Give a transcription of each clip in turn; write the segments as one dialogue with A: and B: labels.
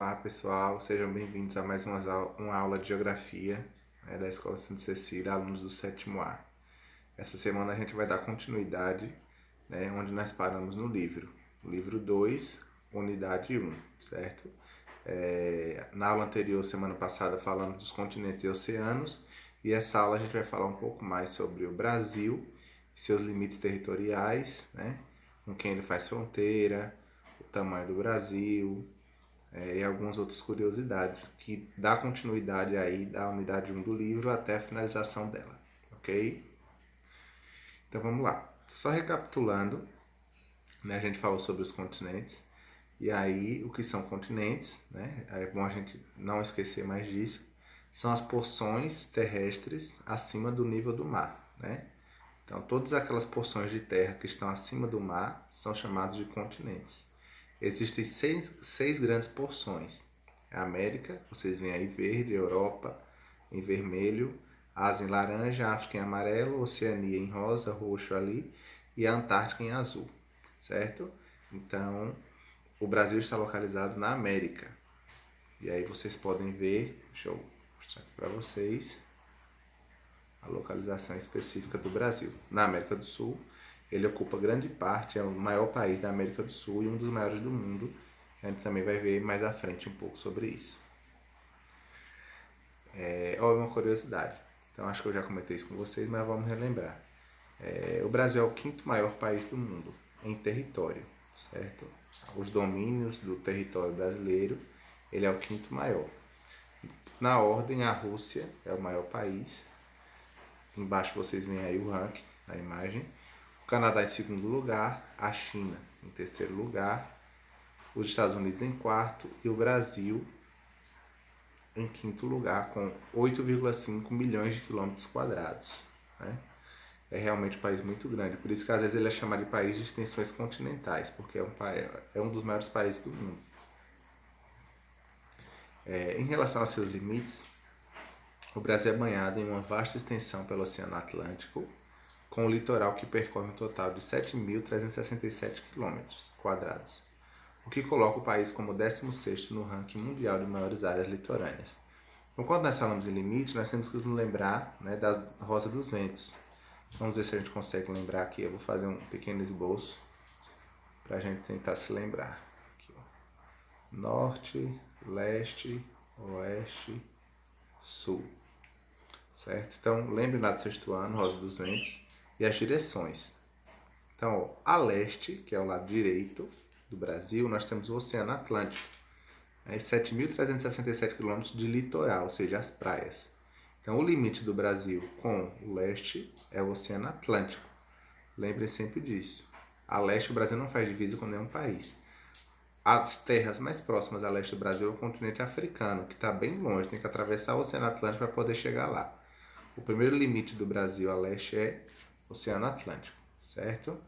A: Olá pessoal, sejam bem-vindos a mais uma aula de Geografia, da Escola Santa Cecília, alunos do sétimo A. Essa semana a gente vai dar continuidade, onde nós paramos no livro 2, unidade 1, certo? Na aula anterior, semana passada, falamos dos continentes e oceanos, e essa aula a gente vai falar um pouco mais sobre o Brasil, seus limites territoriais, né? Com quem ele faz fronteira, o tamanho do Brasil, e algumas outras curiosidades que dá continuidade aí da unidade 1 do livro até a finalização dela, ok? Então vamos lá. Só recapitulando, a gente falou sobre os continentes, e aí o que são continentes, é bom a gente não esquecer mais disso, são as porções terrestres acima do nível do mar, né? Então todas aquelas porções de terra que estão acima do mar são chamadas de continentes. Existem seis grandes porções. A América, vocês veem aí verde, Europa em vermelho, Ásia em laranja, África em amarelo, Oceania em rosa, roxo ali e a Antártica em azul, certo? Então, o Brasil está localizado na América. E aí vocês podem ver, deixa eu mostrar aqui para vocês, a localização específica do Brasil. Na América do Sul, ele ocupa grande parte, é o maior país da América do Sul e um dos maiores do mundo. A gente também vai ver mais à frente um pouco sobre isso. Olha uma curiosidade. Então acho que eu já comentei isso com vocês, mas vamos relembrar. O Brasil é o quinto maior país do mundo em território, certo? Os domínios do território brasileiro, ele é o quinto maior. Na ordem, a Rússia é o maior país. Embaixo vocês veem aí o ranking, a imagem. O Canadá em segundo lugar, a China em terceiro lugar, os Estados Unidos em quarto e o Brasil em quinto lugar, com 8,5 milhões de quilômetros quadrados. Né? É realmente um país muito grande, por isso que às vezes ele é chamado de país de extensões continentais, porque é um dos maiores países do mundo. Em relação aos seus limites, o Brasil é banhado em uma vasta extensão pelo Oceano Atlântico, com o litoral que percorre um total de 7.367 quilômetros quadrados, o que coloca o país como 16º no ranking mundial de maiores áreas litorâneas. Então, quando nós falamos em limite, nós temos que nos lembrar, da Rosa dos Ventos. Vamos ver se a gente consegue lembrar aqui. Eu vou fazer um pequeno esboço para a gente tentar se lembrar. Aqui, ó. Norte, leste, oeste, sul. Certo? Então, lembre lá do sexto ano, Rosa dos Ventos, e as direções. Então, ó, a leste, que é o lado direito do Brasil, nós temos o Oceano Atlântico. 7.367 quilômetros de litoral, ou seja, as praias. Então, o limite do Brasil com o leste é o Oceano Atlântico. Lembrem sempre disso. A leste, o Brasil não faz divisa com nenhum país. As terras mais próximas a leste do Brasil é o continente africano, que está bem longe, tem que atravessar o Oceano Atlântico para poder chegar lá. O primeiro limite do Brasil a leste é o Oceano Atlântico, certo?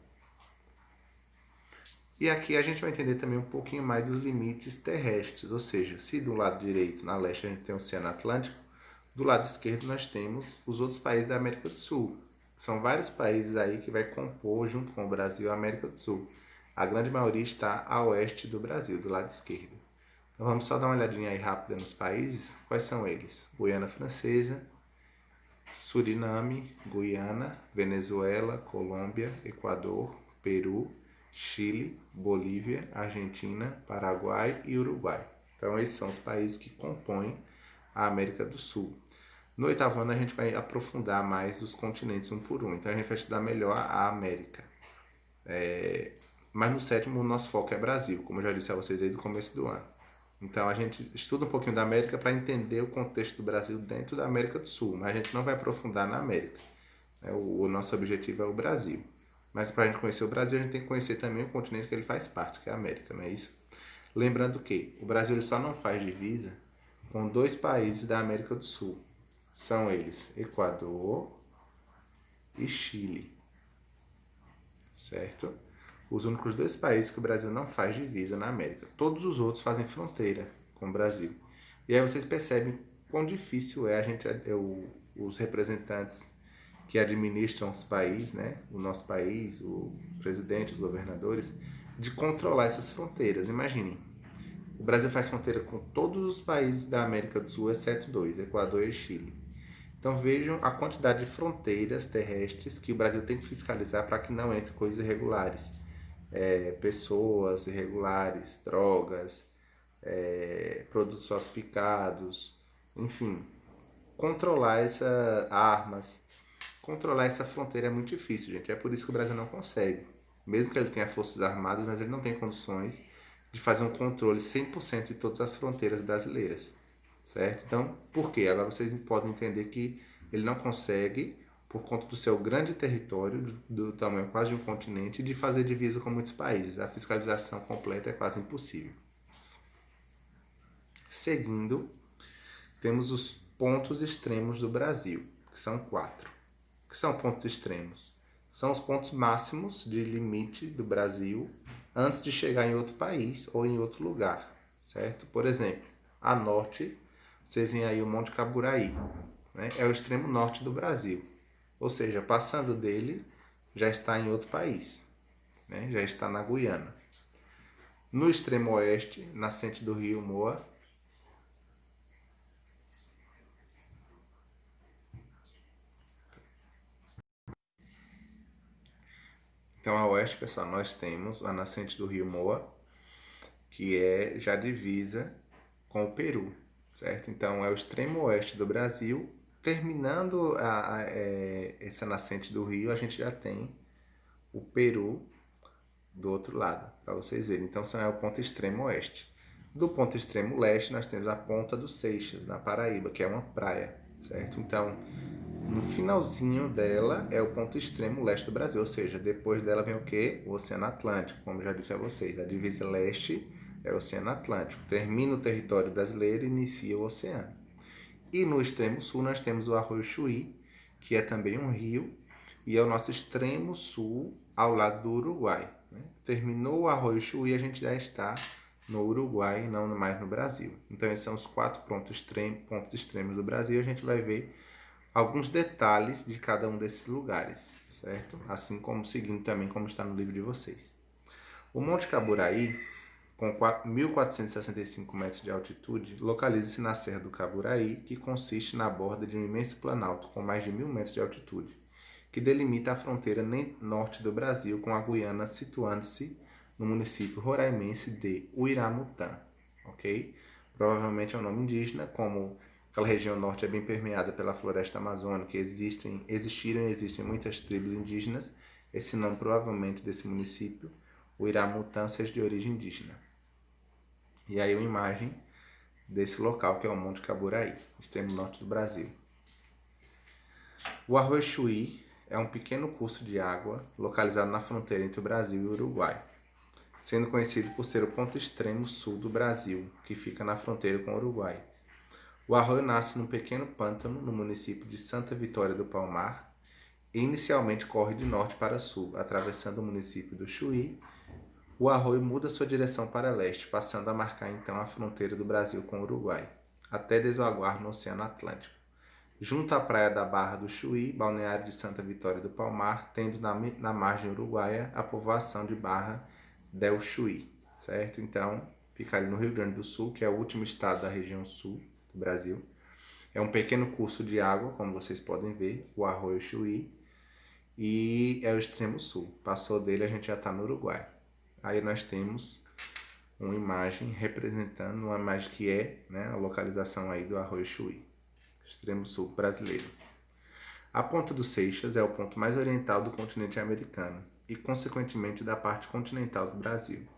A: E aqui a gente vai entender também um pouquinho mais dos limites terrestres, ou seja, se do lado direito, na leste, a gente tem o Oceano Atlântico, do lado esquerdo nós temos os outros países da América do Sul. São vários países aí que vai compor, junto com o Brasil, a América do Sul. A grande maioria está a oeste do Brasil, do lado esquerdo. Então vamos só dar uma olhadinha aí rápida nos países. Quais são eles? Guiana Francesa, Suriname, Guiana, Venezuela, Colômbia, Equador, Peru, Chile, Bolívia, Argentina, Paraguai e Uruguai. Então esses são os países que compõem a América do Sul. No oitavo ano a gente vai aprofundar mais os continentes um por um. Então a gente vai estudar melhor a América. Mas no sétimo o nosso foco é Brasil, como eu já disse a vocês aí do começo do ano. Então a gente estuda um pouquinho da América para entender o contexto do Brasil dentro da América do Sul, mas a gente não vai aprofundar na América. O nosso objetivo é o Brasil. Mas para a gente conhecer o Brasil, a gente tem que conhecer também o continente que ele faz parte, que é a América, não é isso? Lembrando que o Brasil ele só não faz divisa com dois países da América do Sul. São eles Equador e Chile, certo? Os únicos dois países que o Brasil não faz divisa na América. Todos os outros fazem fronteira com o Brasil. E aí vocês percebem quão difícil é os representantes que administram os países, né? O nosso país, o presidente, os governadores, de controlar essas fronteiras. Imaginem, O Brasil faz fronteira com todos os países da América do Sul, exceto dois, Equador e Chile. Então vejam a quantidade de fronteiras terrestres que o Brasil tem que fiscalizar para que não entre coisas irregulares. Pessoas irregulares, drogas, produtos falsificados, enfim. Controlar essas armas, controlar essa fronteira é muito difícil, gente. É por isso que o Brasil não consegue. Mesmo que ele tenha forças armadas, mas ele não tem condições de fazer um controle 100% de todas as fronteiras brasileiras, certo? Então, por quê? Agora vocês podem entender que ele não consegue, por conta do seu grande território, do tamanho quase de um continente, de fazer divisa com muitos países. A fiscalização completa é quase impossível. Seguindo, temos os pontos extremos do Brasil, que são 4. O que são pontos extremos? São os pontos máximos de limite do Brasil antes de chegar em outro país ou em outro lugar, certo? Por exemplo, a norte, vocês veem aí o Monte Caburaí, né? É o extremo norte do Brasil. Ou seja, passando dele, já está em outro país, né? Já está na Guiana. No extremo oeste, nascente do rio Moa, então a oeste, pessoal, nós temos a nascente do rio Moa, que é já divisa com o Peru, certo? Então é o extremo oeste do Brasil. Terminando essa nascente do rio, a gente já tem o Peru do outro lado, para vocês verem. Então é o ponto extremo oeste. Do ponto extremo leste, nós temos a Ponta dos Seixas, na Paraíba, que é uma praia, certo? Então, no finalzinho dela é o ponto extremo leste do Brasil, ou seja, depois dela vem o quê? O Oceano Atlântico, como já disse a vocês. A divisa leste é o Oceano Atlântico. Termina o território brasileiro e inicia o oceano. E no extremo sul nós temos o Arroio Chuí, que é também um rio, e é o nosso extremo sul ao lado do Uruguai, né? Terminou o Arroio Chuí, a gente já está no Uruguai e não mais no Brasil. Então esses são os 4 pontos extremos do Brasil. A gente vai ver alguns detalhes de cada um desses lugares, certo? Assim como seguindo também como está no livro de vocês. O Monte Caburaí, com 1.465 metros de altitude, localiza-se na Serra do Caburaí, que consiste na borda de um imenso planalto com mais de 1.000 metros de altitude, que delimita a fronteira norte do Brasil com a Guiana, situando-se no município roraimense de Uiramutã, ok? Provavelmente é um nome indígena, como aquela região norte é bem permeada pela floresta amazônica, existiram e existem muitas tribos indígenas. Esse nome provavelmente desse município, Uiramutã, seja de origem indígena. E aí uma imagem desse local que é o Monte Caburaí, extremo norte do Brasil. O Arroio Chuí é um pequeno curso de água localizado na fronteira entre o Brasil e o Uruguai, sendo conhecido por ser o ponto extremo sul do Brasil, que fica na fronteira com o Uruguai. O arroio nasce num pequeno pântano no município de Santa Vitória do Palmar e inicialmente corre de norte para sul, atravessando o município do Chuí. O arroio muda sua direção para leste, passando a marcar então a fronteira do Brasil com o Uruguai, até desaguar no Oceano Atlântico. Junto à praia da Barra do Chuí, balneário de Santa Vitória do Palmar, tendo na margem uruguaia a povoação de Barra del Chuí, certo? Então, fica ali no Rio Grande do Sul, que é o último estado da região sul do Brasil. É um pequeno curso de água, como vocês podem ver, o Arroio Chuí, e é o extremo sul. Passou dele, a gente já está no Uruguai. Aí nós temos uma imagem representando, uma imagem que é, né, a localização aí do Arroio Chuí, extremo sul brasileiro. A Ponta dos Seixas é o ponto mais oriental do continente americano e, consequentemente, da parte continental do Brasil.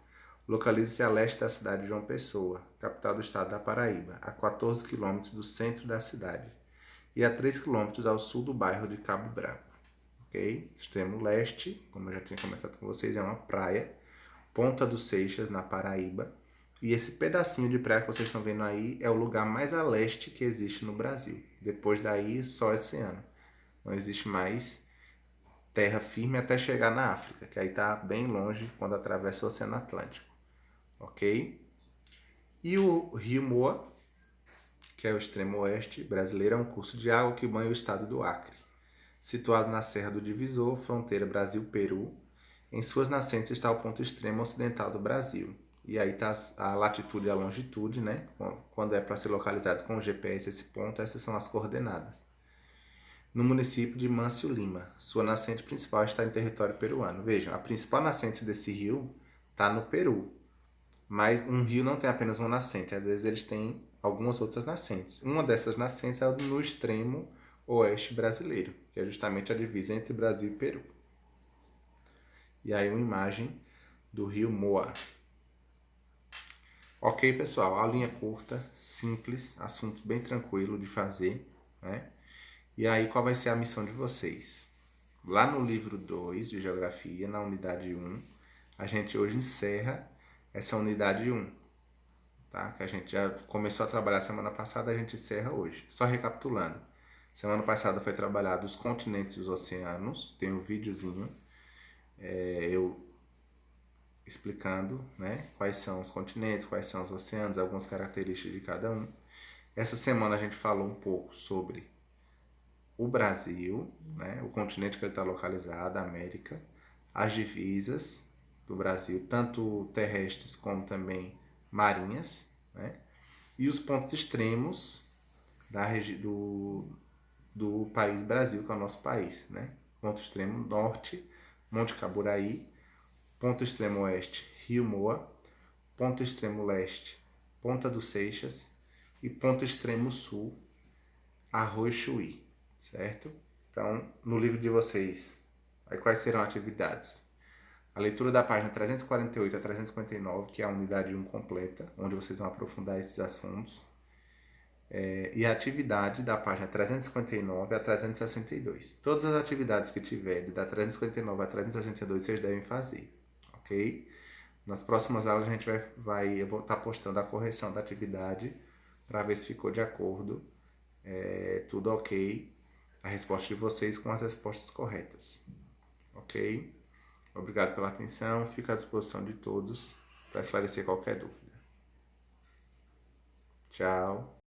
A: Localiza-se a leste da cidade de João Pessoa, capital do estado da Paraíba, a 14 quilômetros do centro da cidade e a 3 quilômetros ao sul do bairro de Cabo Branco. Ok? Extremo leste, como eu já tinha comentado com vocês, é uma praia, Ponta dos Seixas, na Paraíba. E esse pedacinho de praia que vocês estão vendo aí é o lugar mais a leste que existe no Brasil. Depois daí, só oceano. Não existe mais terra firme até chegar na África, que aí está bem longe quando atravessa o Oceano Atlântico. Ok? E o Rio Moa, que é o extremo oeste brasileiro, é um curso de água que banha o estado do Acre. Situado na Serra do Divisor, fronteira Brasil-Peru, em suas nascentes está o ponto extremo ocidental do Brasil. e aí tá a latitude e a longitude, né? Quando é para ser localizado com o GPS esse ponto, essas são as coordenadas. No município de Mâncio Lima, sua nascente principal está em território peruano. Vejam, a principal nascente desse rio está no Peru, mas um rio não tem apenas uma nascente, às vezes eles têm algumas outras nascentes. Uma dessas nascentes é no extremo oeste brasileiro, que é justamente a divisa entre Brasil e Peru. E aí uma imagem do rio Moa. Ok, pessoal, aulinha curta, simples, assunto bem tranquilo de fazer, né? E aí, qual vai ser a missão de vocês? Lá no livro 2 de Geografia, na unidade 1, a gente hoje encerra essa unidade 1, tá? Que a gente já começou a trabalhar semana passada, a gente encerra hoje. Só recapitulando. Semana passada foi trabalhado os continentes e os oceanos, tem um videozinho, eu explicando, né, quais são os continentes, quais são os oceanos, algumas características de cada um. Essa semana a gente falou um pouco sobre o Brasil, né, o continente que ele está localizado, a América, as divisas do Brasil, tanto terrestres como também marinhas, né, e os pontos extremos do país Brasil, que é o nosso país. Né? Ponto extremo norte, Monte Caburaí, ponto extremo oeste, Rio Moa, ponto extremo leste, Ponta dos Seixas e ponto extremo sul, Arroio Chuí, certo? Então, no livro de vocês, aí quais serão as atividades? A leitura da página 348 a 359, que é a unidade 1 completa, onde vocês vão aprofundar esses assuntos. E a atividade da página 359 a 362. Todas as atividades que tiverem da 359 a 362 vocês devem fazer, ok? Nas próximas aulas a gente eu vou estar postando a correção da atividade para ver se ficou de acordo, tudo ok, a resposta de vocês com as respostas corretas, ok? Obrigado pela atenção, fico à disposição de todos para esclarecer qualquer dúvida. Tchau.